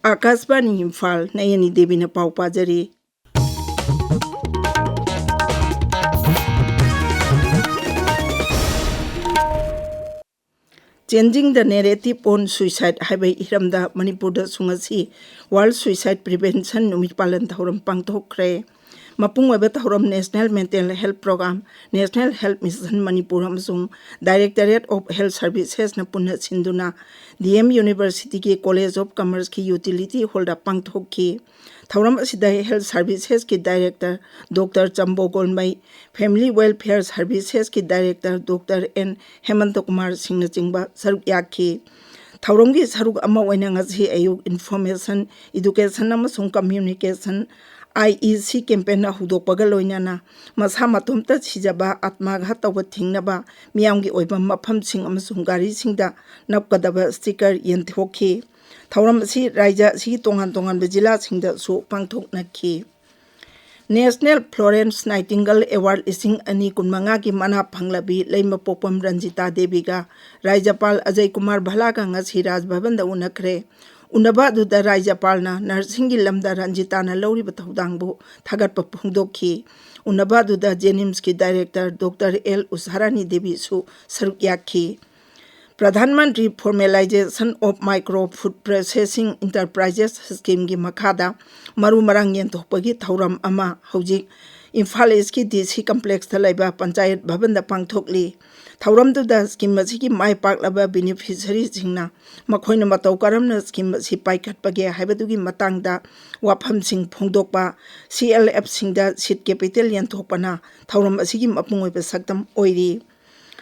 Akashvani Imphal Nayani Devi na pau pajari. Changing the narrative on suicide haibai iramda Manipurda sungasi World Suicide Prevention numit palan thauram pangthokre. Mapung weba thauram National Mental Health Program, National Health Mission Manipur amsung Directorate of Health Services na punna sinduna DM University ki College of Commerce ki Utility Holder pangthokki. Thauram asida Health Services ki Director Dr. Chambo Golmai, Family Welfare Services ki Director Dr. N. Hemant Kumar Singh na chingba saruk yakhi. Thauram ki saruk ama waina ngasi ayuk information, education amasung communication IEC campaign na hudok pagaloina masa matumta sijaba atmagha tawba thingnaba miyamgi oiba mafamsing amasung gari singda napkadaba sticker yenthokhi. Thauram si raija si tongan jila singda su pangthoknakhi. National Florence Nightingale Award ising ani kunmanga ki mana phanglabi leima popam Ranjita Devi ga Rajapal Ajay Kumar Bhala ga ngasi Raj Bhavan da unakre. Unaba duda Rajapal na nursing gi lamda Ranjita na lawri batawdangbu thagat pa phungdokhi. Unaba duda Jenims ki Director Dr. L. Usharani Devi su saruk yakhi. Pradhan Mantri Formalization of Micro Food Processing Enterprises Scheme gi makhada maru marang yenthokpagi thauram ama hojik Imphal East ki DC Complex da laiba Panchayat Bhavan da pangthokli. Thauram duda scheme asigi mai paklaba beneficiary singna makhoina matau karamna scheme si paikhatpage haibadugi matangda wafam sing phongdokpa CLF singda seed capital yenthokpana thauram asigi mapungoi ba saktam oiri.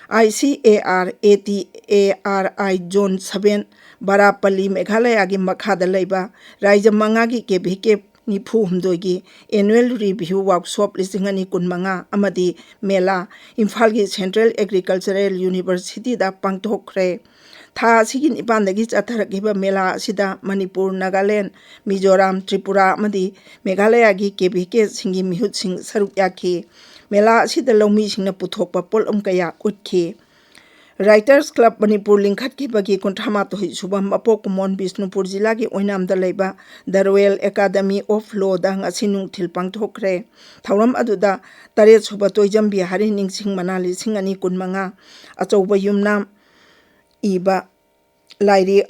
ICAR ATARI Zone 7 Barapalli Meghalaya gi makhada laiba Raija Mangagi KBK Nifu Humdoigi Annual Review Workshop lisingani kunmanga amadi Mela Imphal gi Central Agricultural University da pangthokre. Tha sigin ipandagi chatharakiba Mela sida Manipur, Nagaland, Mizoram, Tripura amadi Meghalaya gi KBK singi mihut sing saruk yakhi. Mela sida lawmi singna puthokpa polom kaya utkhi. Writers Club Manipur lingkhat ki bagi kontrama to subam apok mon Bishnupur jila ki oinam da leiba the Royal Academy of Law da ngasinung thil pangthokre. Thauram aduda tare suba toijam bihari ningsing manali singani kunmanga achauba yumnam iba lairi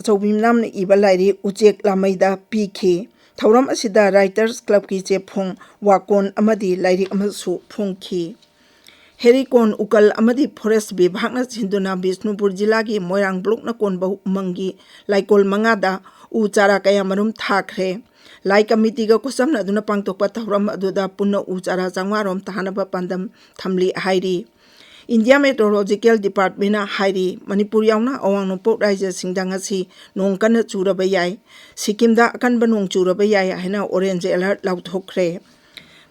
uchek lamaida pikhi. Thauram asida Writers Club ki chepphong wakon amadi lairi amasu phongki. Herikon ukal amadi forest bibhagna sinduna Bishnupur jila gi Moirang block na kon bahu umangi laikol mangada uchara kaya marum thakre. Lai committee ga kusamna aduna pangtokpa thauram aduda punna uchara jangwarom tahanaba pandam thamli hairi. India Meteorological Department na hairi Manipur yauna awang nopok raija singda ngasi nong kana churaba yai. Sikkim da akanba nong churaba yai haina orange alert lauthokre.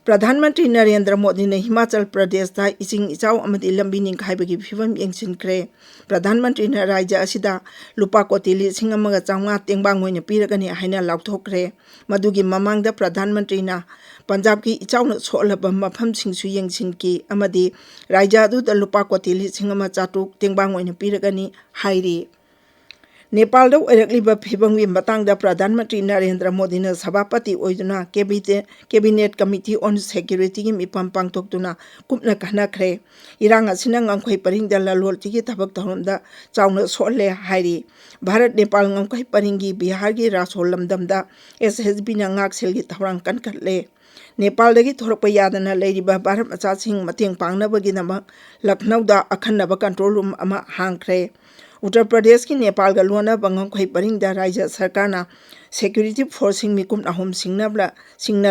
Pradhan Mantri Narendra Modi na Himachal Pradesh da ising ichaw amadi lambi ningkhaibagi phibam yengsinkre. Pradhan Mantri na raija asida lupa koti lising amaga changwa tengbang moina piragani haina lauthokre. Madugi mamangda Pradhan Mantri na Punjab ki ichaw na solaba mafam singsu yengsinki amadi raija adu da lupa koti lising ama chatuk tengbang moina piragani hairi. Nepal da oirakliba phibangwi matangda Pradhan Mantri Narendra Modi na sabapati oiduna Cabinet Committee on Security gi mipam pangtokduna kupna khanakre. Irang asina ngangkhoi paringda lalol tigi thabak thaumda chawna solle hairi. Bharat Nepal ngangkhoi paringi Bihar gi Rasol lamdamda SHB na ngaksel gi thawrang kankhatle. Nepal dagi thorakpa yadana leiriba Bharat macha sing mateng pangnabagi namak Lucknow da akhannaba control room ama hangkre. Uttar Pradesh ki Nepal ga luana bangam khoi paringda raija sarkarna security forcing mikum ahom singna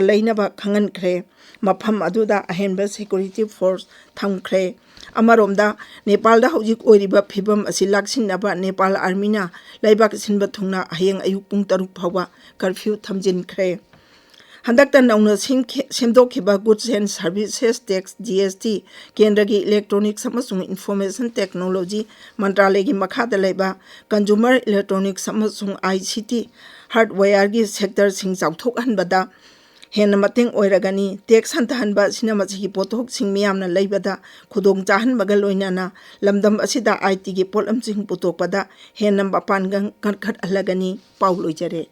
leinaba khangankre. Mafam aduda ahenba security force thamkre. Amaromda Nepal da hojik oiriba phibam asi laksinaba Nepal army na laibak sinba thungna aheng ayuk pung 3 phawa curfew thamjinkre. Handakta nauna semdokhiba Goods and Services Tax GST Kendragi Electronics amasung Information Technology Mantralaya gi makhada laiba Consumer Electronics amasung ICT Hardware gi sector sing chawthok hanbada henna mateng oiragani tax hantahanba sinamachigi pothok sing miyamna leibada khudong chahanbaga loinana lamdam asida IT gi polam sing putokpada henna bapan gang khat alagani pauloi jare.